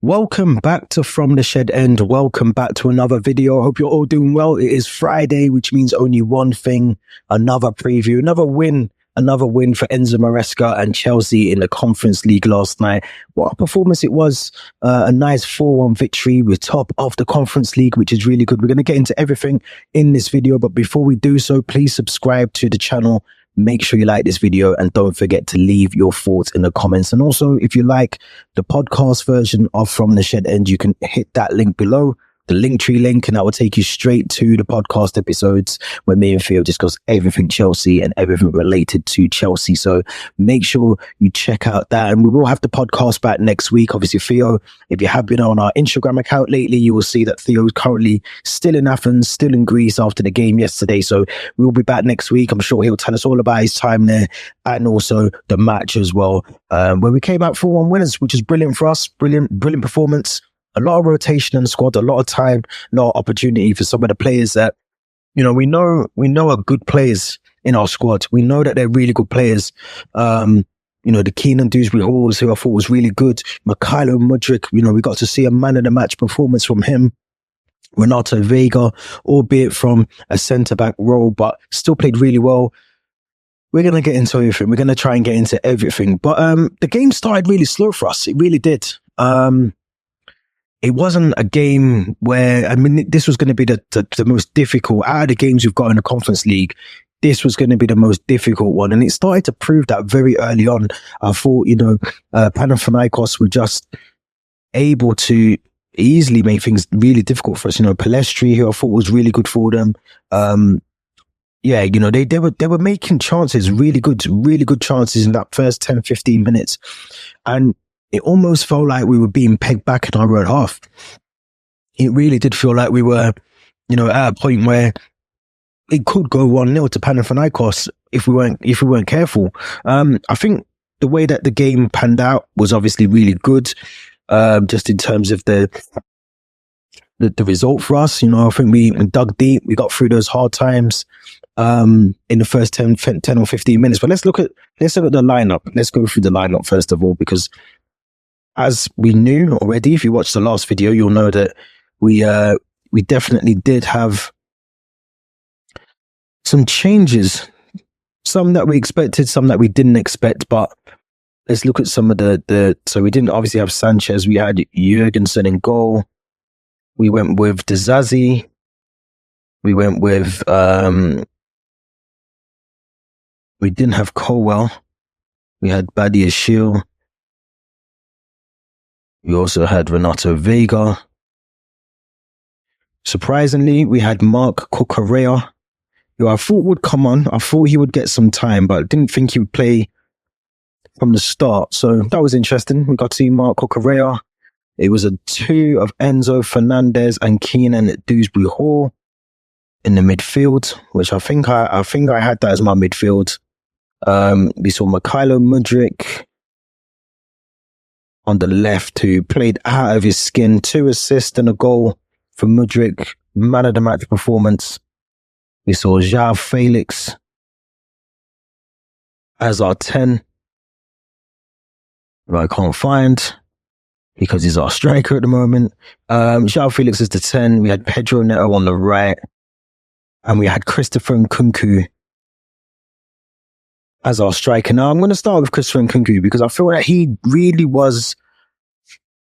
Welcome back to From the Shed End. Welcome back to another video. I hope you're all doing well. It is Friday, which means only one thing, another preview, another win for Enzo Maresca and Chelsea in the Conference League last night. What a performance it was. A nice 4-1 victory. We're top of the Conference League, which is really good. We're going to get into everything in this video, but before we do so, please subscribe to the channel. Make sure you like this video and don't forget to leave your thoughts in the comments. And also, if you like the podcast version of From the Shed End, you can hit that link below, the Linktree link, and that will take you straight to the podcast episodes where me and Theo discuss everything Chelsea and everything related to Chelsea. So make sure you check out that. And we will have the podcast back next week. Obviously, Theo, if you have been on our Instagram account lately, you will see that Theo is currently still in Athens, still in Greece after the game yesterday. So we'll be back next week. I'm sure he'll tell us all about his time there and also the match as well, where we came out 4-1 winners, which is brilliant for us. Brilliant performance. A lot of rotation in the squad, a lot of time, a lot of opportunity for some of the players that, we know are good players in our squad. We know that they're really good players. The Keenan Dewsbury Halls, who I thought was really good. Mykhailo Mudryk, we got to see a man of the match performance from him. Renato Vega, albeit from a centre-back role, but still played really well. We're going to get into everything. We're going to try and get into everything. But the game started really slow for us. It really did. It wasn't a game where, this was going to be the most difficult. Out of the games we've got in the Conference League, this was going to be the most difficult one. And it started to prove that very early on. I thought, Panathinaikos were just able to easily make things really difficult for us. Palestri, who I thought was really good for them. They were making chances, really good chances in that first 10, 15 minutes. And it almost felt like we were being pegged back in our own half. It really did feel like we were, at a point where it could go 1-0 to Panathinaikos if we weren't careful. I think the way that the game panned out was obviously really good, just in terms of the result for us. I think we dug deep. We got through those hard times in the first 10 or 15 minutes. But let's look at the lineup. Let's go through the lineup first of all, because as we knew already, if you watched the last video, you'll know that we definitely did have some changes, some that we expected, some that we didn't expect. But let's look at some of so we didn't obviously have Sanchez. We had Jurgensen in goal. We went with Dizazi. We went with we didn't have Colwell. We had Badiashile. We also had Renato Vega. Surprisingly, we had Mark Cucurella, who I thought would come on. I thought he would get some time, but I didn't think he would play from the start. So that was interesting. We got to see Mark Cucurella. It was a 2 of Enzo Fernandez and Keenan Dewsbury Hall in the midfield, which I think I had that as my midfield. We saw Mykhailo Mudryk on the left, who played out of his skin. 2 assists and a goal for Mudryk. Man of the match performance. We saw João Felix as our 10, who I can't find because he's our striker at the moment. João Felix is the 10. We had Pedro Neto on the right, and we had Christopher Nkunku as our striker. Now, I'm going to start with Christopher Nkunku because I feel like he really was.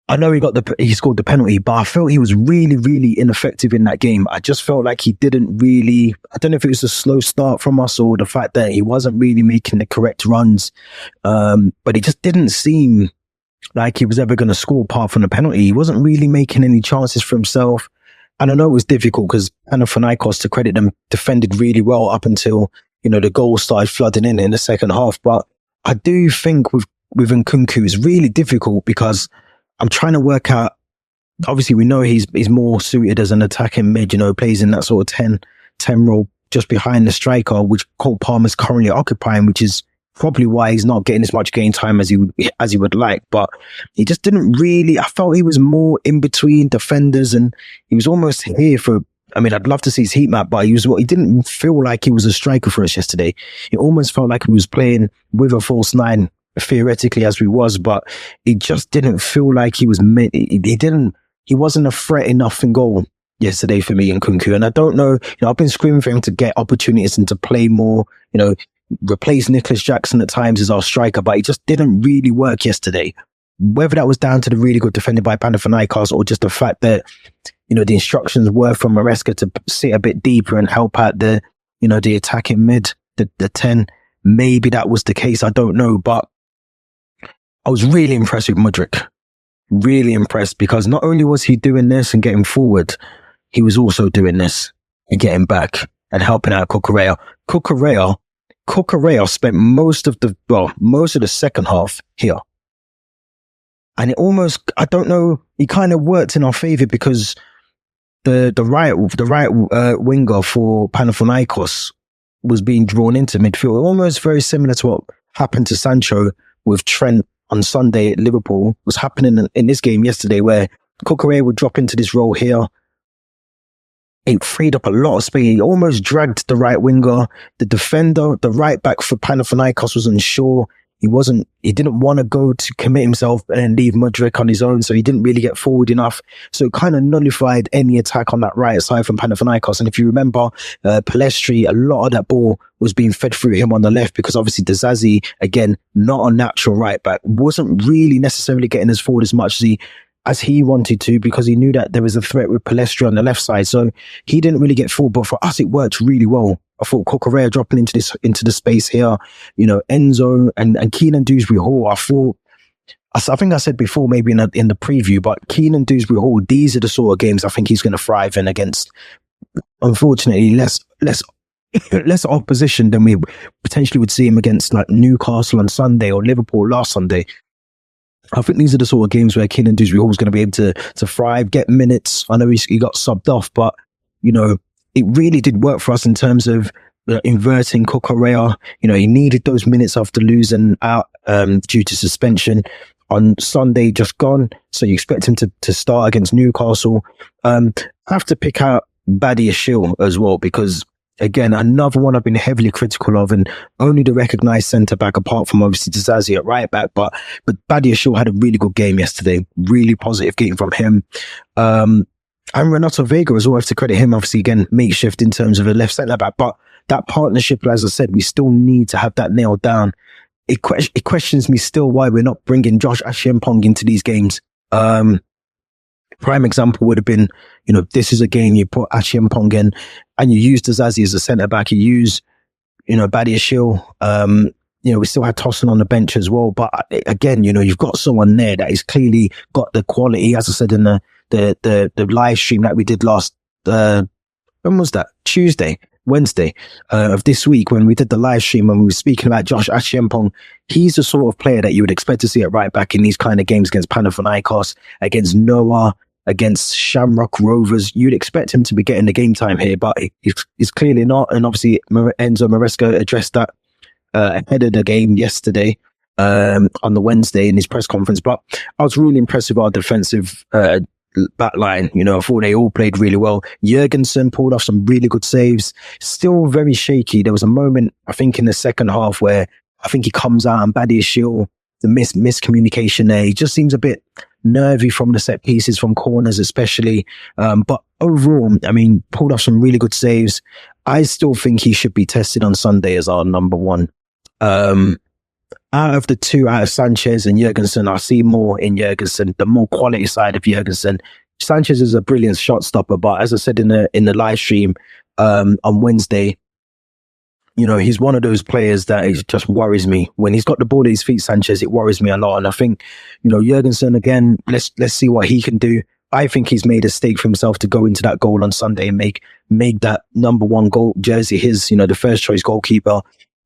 I know he scored the penalty, but I felt he was really, really ineffective in that game. I just felt like he didn't really, I don't know if it was a slow start from us or the fact that he wasn't really making the correct runs. But it just didn't seem like he was ever going to score apart from the penalty. He wasn't really making any chances for himself. And I know it was difficult because Panathinaikos, to credit them, defended really well up until, the goals started flooding in the second half. But I do think with Nkunku, it's really difficult because I'm trying to work out, obviously we know he's more suited as an attacking mid, plays in that sort of 10 role just behind the striker, which Cole Palmer's currently occupying, which is probably why he's not getting as much game time as he would like. But he just didn't really, I felt he was more in between defenders, and he was almost here for, I'd love to see his heat map, but he didn't feel like he was a striker for us yesterday. It almost felt like he was playing with a false 9 theoretically as we was, but it just didn't feel like he was meant. He wasn't a threat enough in goal yesterday for me in Kunku. And I don't know, I've been screaming for him to get opportunities and to play more, replace Nicholas Jackson at times as our striker, but it just didn't really work yesterday. Whether that was down to the really good defending by Panathinaikos or just the fact that, the instructions were from Maresca to sit a bit deeper and help out the attacking mid, the 10. Maybe that was the case. I don't know, but I was really impressed with Mudryk. Really impressed, because not only was he doing this and getting forward, he was also doing this and getting back and helping out Cucurella. Cucurella spent most of the second half here. And it almost, I don't know, he kind of worked in our favor, because the right winger for Panathinaikos was being drawn into midfield, almost very similar to what happened to Sancho with Trent on Sunday at Liverpool, was happening in this game yesterday, where Cucurella would drop into this role here. It freed up a lot of space. He almost dragged the right winger. The defender, the right back for Panathinaikos, was unsure. He didn't want to go to commit himself and leave Mudryk on his own, so he didn't really get forward enough. So it kind of nullified any attack on that right side from Panathinaikos. And if you remember, Palestri, a lot of that ball was being fed through him on the left, because obviously Dezazi, again, not a natural right back, wasn't really necessarily getting us forward as much as he wanted to, because he knew that there was a threat with Palestri on the left side. So he didn't really get forward, but for us, it worked really well. I thought Cucurella dropping into the space here, Enzo and Keenan Dewsbury-Hall. I think I said before, maybe in the preview, but Keenan Dewsbury-Hall, these are the sort of games I think he's going to thrive in against, unfortunately, less opposition than we potentially would see him against, like Newcastle on Sunday or Liverpool last Sunday. I think these are the sort of games where Keenan Dewsbury-Hall is going to be able to thrive, get minutes. I know he got subbed off, but, it really did work for us in terms of inverting Cucurella. He needed those minutes after losing out due to suspension on Sunday just gone. So you expect him to start against Newcastle. I have to pick out Badiashile as well, because, again, another one I've been heavily critical of, and only the recognised centre-back, apart from obviously Dezazi at right-back, but Badiashile had a really good game yesterday. Really positive game from him. And Renato Vega as well, I have to credit him, obviously, again, makeshift in terms of a left centre-back, but that partnership, as I said, we still need to have that nailed down. It questions me still why we're not bringing Josh Achiampong into these games. Prime example would have been, this is a game you put Achiampong in and you use Dezazi as a centre-back, you use, Badiashile, we still had Tossin on the bench as well. But again, you've got someone there that has clearly got the quality, as I said in the live stream that we did last, when was that? Wednesday of this week, when we did the live stream and we were speaking about Josh Achiampong. He's the sort of player that you would expect to see at right back in these kind of games against Panathinaikos, against Noah, against Shamrock Rovers. You'd expect him to be getting the game time here, but he's clearly not. And obviously Enzo Maresca addressed that ahead of the game yesterday on the Wednesday in his press conference. But I was really impressed with our defensive back line. I thought they all played really well. Jurgensen pulled off some really good saves. Still very shaky. There was a moment, I think, in the second half where I think he comes out and Badiashile, the miscommunication there. He just seems a bit nervy from the set pieces, from corners especially. But overall, pulled off some really good saves. I still think he should be tested on Sunday as our number one. Out of the two, out of Sanchez and Jurgensen, I see more in Jurgensen, the more quality side of Jurgensen. Sanchez is a brilliant shot stopper, but as I said in the live stream on Wednesday, he's one of those players that it just worries me. When he's got the ball at his feet, Sanchez, it worries me a lot. And I think, Jurgensen, again, let's see what he can do. I think he's made a stake for himself to go into that goal on Sunday and make that number one goal jersey his, the first choice goalkeeper,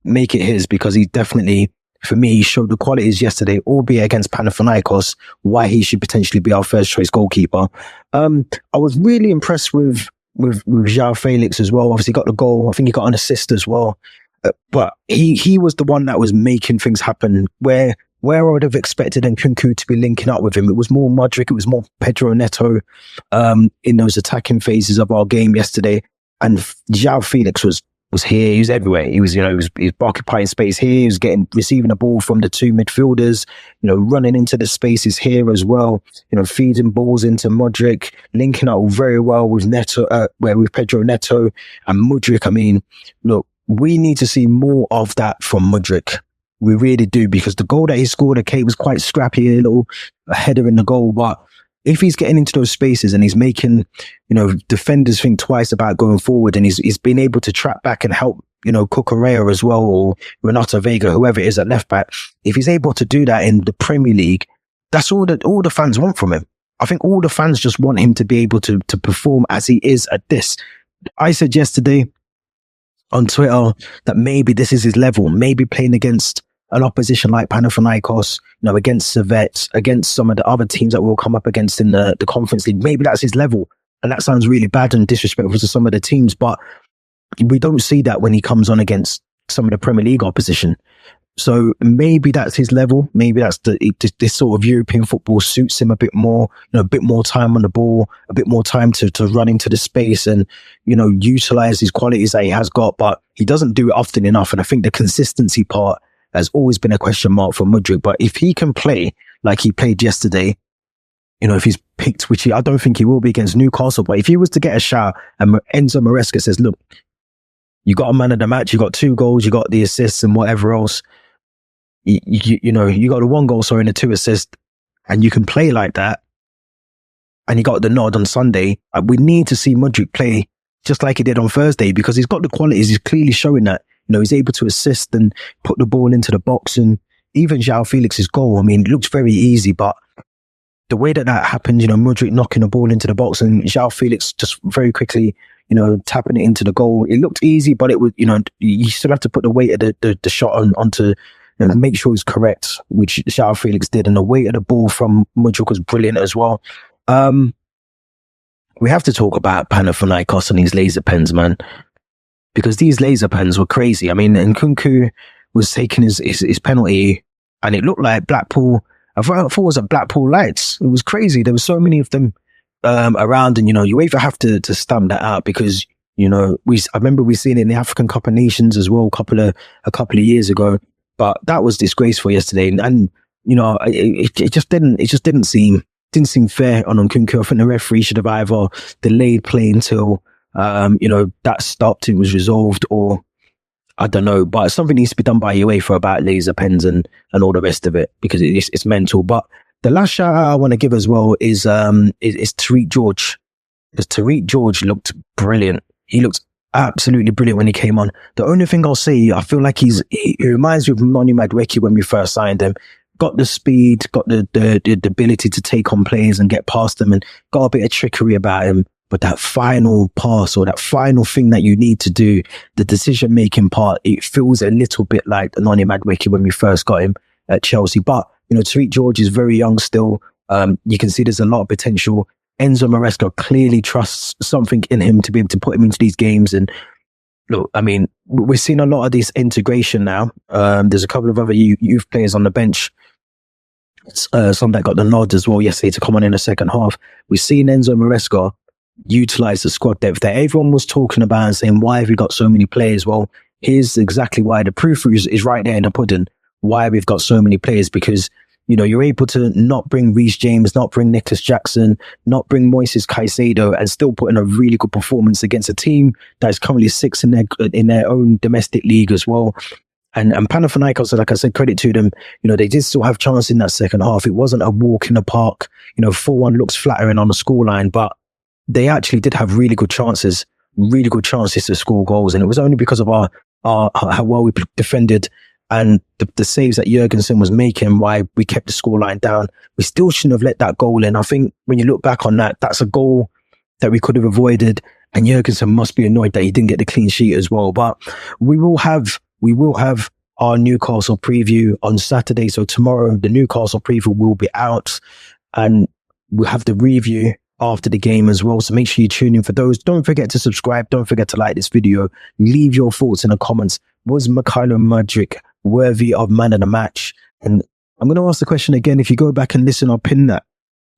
make it his, because he definitely, for me, he showed the qualities yesterday, albeit against Panathinaikos, why he should potentially be our first choice goalkeeper. I was really impressed with João Felix as well. Obviously got the goal. I think he got an assist as well. But he was the one that was making things happen, where I would have expected Nkunku to be linking up with him. It was more Mudryk, it was more Pedro Neto in those attacking phases of our game yesterday. And João Felix was was here. He was everywhere. He was, he was occupying space here. He was receiving the ball from the two midfielders, running into the spaces here as well, feeding balls into Mudryk, linking up very well with with Pedro Neto and Mudryk. I mean, look, we need to see more of that from Mudryk. We really do, because the goal that he scored, okay, was quite scrappy, a little header in the goal, but if he's getting into those spaces and he's making, defenders think twice about going forward, and he's been able to track back and help, Cucurella as well, or Renato Vega, whoever it is at left back, if he's able to do that in the Premier League, that's all the fans want from him. I think all the fans just want him to be able to perform as he is at this. I said yesterday on Twitter that maybe this is his level, maybe playing against an opposition like Panathinaikos, against Servette, against some of the other teams that we'll come up against in the Conference League. Maybe that's his level. And that sounds really bad and disrespectful to some of the teams, but we don't see that when he comes on against some of the Premier League opposition. So maybe that's his level. Maybe that's this sort of European football suits him a bit more, a bit more time on the ball, a bit more time to run into the space and, utilize his qualities that he has got, but he doesn't do it often enough. And I think the consistency part has always been a question mark for Mudryk. But if he can play like he played yesterday, if he's picked, which I don't think he will be against Newcastle, but if he was to get a shout and Enzo Maresca says, look, you got a man of the match, you got 2 goals, you got the assists and whatever else, you got the 1 goal, and the 2 assists, and you can play like that, and he got the nod on Sunday, we need to see Mudryk play just like he did on Thursday, because he's got the qualities. He's clearly showing that. He's able to assist and put the ball into the box, and even João Felix's goal, I mean, it looks very easy, but the way that happened, Mudryk knocking the ball into the box and João Felix just very quickly, tapping it into the goal. It looked easy, but it was, you still have to put the weight of the shot onto and make sure it's correct, which João Felix did. And the weight of the ball from Mudryk was brilliant as well. We have to talk about Panathinaikos and these laser pens, man, because these laser pens were crazy. I mean, Nkunku was taking his penalty, and it looked like Blackpool. I thought it was at Blackpool Lights. It was crazy. There were so many of them around, and you either have to stamp that out, because I remember we seen it in the African Cup of Nations as well a couple of years ago. But that was disgraceful yesterday, and it just didn't seem fair on Nkunku. I think the referee should have either delayed play until that stopped, it was resolved, or I don't know, but something needs to be done by UEFA about laser pens and all the rest of it, because it's mental. But the last shout out I want to give as well is Tariq George, because Tariq George looked brilliant. He looked absolutely brilliant when he came on. The only thing I'll say, I feel like he reminds me of Mykhailo Mudryk when we first signed him. Got the speed, got the ability to take on players and get past them, and got a bit of trickery about him. But that final pass, or that final thing that you need to do, the decision-making part, it feels a little bit like Mykhailo Mudryk when we first got him at Chelsea. But, Tariq George is very young still. You can see there's a lot of potential. Enzo Maresca clearly trusts something in him to be able to put him into these games. And look, I mean, we're seeing a lot of this integration now. There's a couple of other youth players on the bench. Some that got the nod as well yesterday to come on in the second half. We've seen Enzo Maresca utilize the squad depth that everyone was talking about and saying, why have we got so many players? Well, here's exactly why. The proof is right there in the pudding. Why we've got so many players, because you're able to not bring Reece James, not bring Nicholas Jackson, not bring Moises Caicedo, and still put in a really good performance against a team that is currently 6th in their own domestic league as well. And Panathinaikos, like I said, credit to them, they did still have chance in that second half. It wasn't a walk in the park. 4-1 looks flattering on the scoreline, but they actually did have really good chances to score goals. And it was only because of how well we defended and the saves that Jurgensen was making why we kept the scoreline down. We still shouldn't have let that goal in. I think when you look back on that, that's a goal that we could have avoided. And Jurgensen must be annoyed that he didn't get the clean sheet as well. But we will have our Newcastle preview on Saturday. So tomorrow, the Newcastle preview will be out, and we'll have the review after the game as well. So make sure you tune in for those. Don't forget to subscribe. Don't forget to like this video. Leave your thoughts in the comments. Was Mykhailo Mudryk worthy of man of the match? And I'm going to ask the question again. If you go back and listen, I'll pin that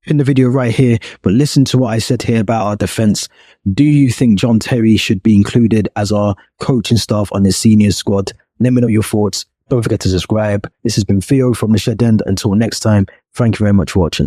in the video right here, but listen to what I said here about our defense. Do you think John Terry should be included as our coaching staff on his senior squad? Let me know your thoughts. Don't forget to subscribe. This has been Theo from the Shed End. Until next time, thank you very much for watching.